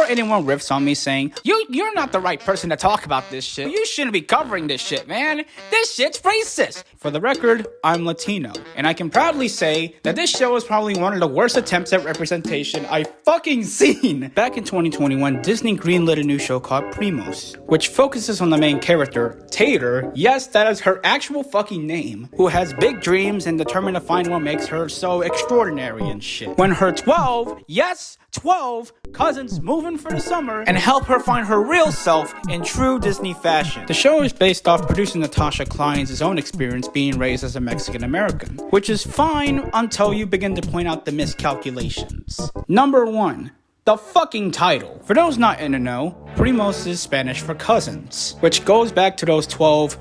anyone riffs on me saying, you're not the right person to talk about this shit. You shouldn't be covering this shit, man. This shit's racist. For the record, I'm Latino, and I can proudly say that this show is probably one of the worst attempts at representation I've fucking seen. Back in 2021, Disney greenlit a new show called Primos, which focuses on the main character, Tater, yes, that is her actual fucking name, who has big dreams and determined to find what makes her so extraordinary and shit. When her 12, yes, 12 cousins move in for the summer and help her find her real self in true Disney fashion. The show is based off producer Natasha Klein's own experience being raised as a Mexican American, which is fine until you begin to point out the miscalculations. Number 1. The fucking title. For those not in the know, primos is Spanish for cousins, which goes back to those 12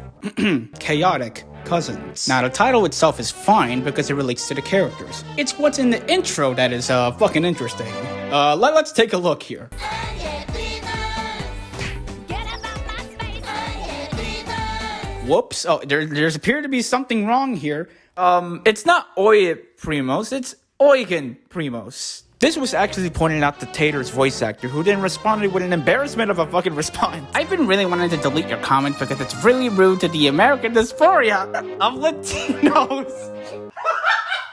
chaotic cousins. Now, the title itself is fine because it relates to the characters. It's what's in the intro that is fucking interesting. Let's take a look here. Whoops. Oh, there's appeared to be something wrong here. It's not Oye Primos, it's Oigan Primos. This was actually pointed out to Tater's voice actor, who then responded with an embarrassment of a fucking response. I've been really wanting to delete your comment because it's really rude to the American dysphoria of Latinos.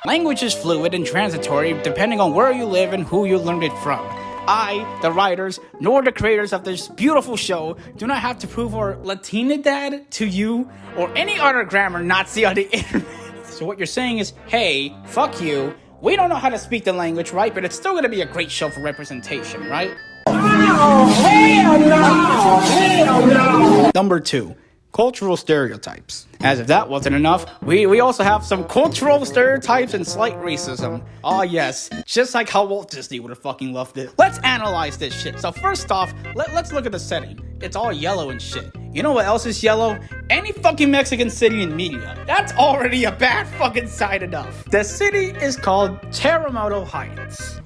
Language is fluid and transitory depending on where you live and who you learned it from. I, the writers, nor the creators of this beautiful show do not have to prove our Latinidad to you or any other grammar Nazi on the internet. So what you're saying is, hey, fuck you. We don't know how to speak the language, right? But it's still gonna be a great show for representation, right? Oh, hell no! Hell no! Number 2. Cultural stereotypes. As if that wasn't enough, we also have some cultural stereotypes and slight racism. Ah yes, just like how Walt Disney would have fucking loved it. Let's analyze this shit. So first off, let's look at the setting. It's all yellow and shit. You know what else is yellow? Any fucking Mexican city in media. That's already a bad fucking sign enough. The city is called Terremoto Heights.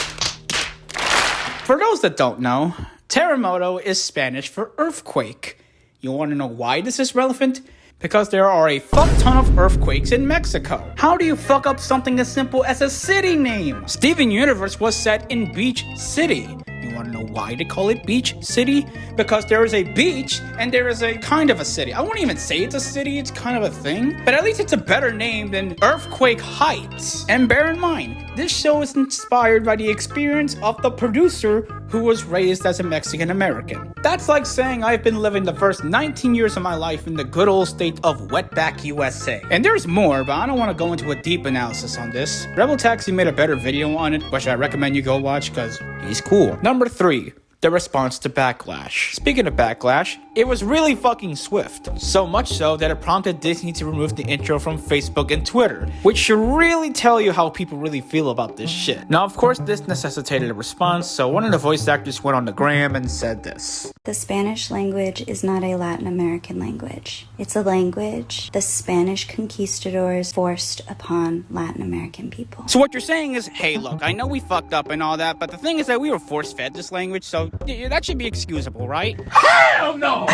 For those that don't know, terremoto is Spanish for earthquake. You want to know why this is relevant? Because there are a fuck ton of earthquakes in Mexico. How do you fuck up something as simple as a city name? Steven Universe was set in Beach City. You want to know why they call it Beach City? Because there is a beach and there is a kind of a city. I wouldn't even say it's a city, it's kind of a thing. But at least it's a better name than Earthquake Heights. And bear in mind, this show is inspired by the experience of the producer who was raised as a Mexican American. That's like saying I've been living the first 19 years of my life in the good old state of Wetback, USA. And there's more, but I don't want to go into a deep analysis on this. Rebel Taxi made a better video on it, which I recommend you go watch because he's cool. Number 3. The response to backlash. Speaking of backlash, it was really fucking swift. So much so that it prompted Disney to remove the intro from Facebook and Twitter, which should really tell you how people really feel about this shit. Now, of course, this necessitated a response, so one of the voice actors went on the gram and said this. The Spanish language is not a Latin American language. It's a language the Spanish conquistadors forced upon Latin American people. So what you're saying is, hey, look, I know we fucked up and all that, but the thing is that we were force-fed this language, so that should be excusable, right? Hell no!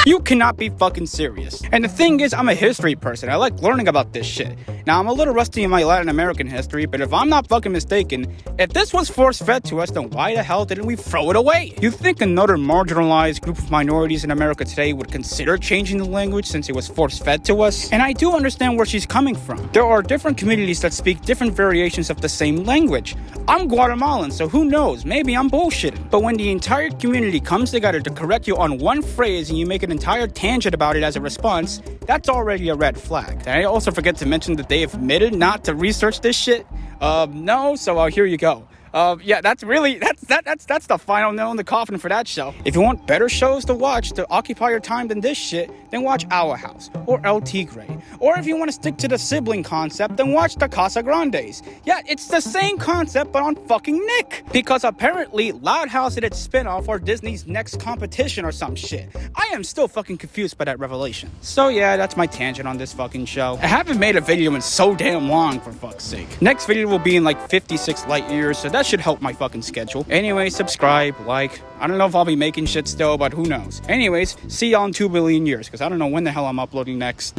You cannot be fucking serious. And the thing is, I'm a history person. I like learning about this shit. Now, I'm a little rusty in my Latin American history, but if I'm not fucking mistaken, if this was force-fed to us, then why the hell didn't we throw it away? You think another marginalized group of minorities in America today would consider changing the language since it was force-fed to us? And I do understand where she's coming from. There are different communities that speak different variations of the same language. I'm Guatemalan, so who knows? Maybe I'm bullshitting. But when the entire community comes together to correct you on one phrase and you make an entire tangent about it as a response, that's already a red flag. Did I also forget to mention that they admitted not to research this shit? No, so here you go. Yeah, that's the final nail in the coffin for that show. If you want better shows to watch to occupy your time than this shit, then watch Our House or El Tigre. Or if you want to stick to the sibling concept, then watch the Casa Grandes. Yeah, it's the same concept but on fucking Nick. Because apparently Loud House and its spinoff are Disney's next competition or some shit. I am still fucking confused by that revelation. So yeah, that's my tangent on this fucking show. I haven't made a video in so damn long, for fuck's sake. Next video will be in like 56 light years, so that should help my fucking schedule. Anyway, subscribe, like. I don't know if I'll be making shit still, but who knows. Anyways, see y'all in 2 billion years, because I don't know when the hell I'm uploading next.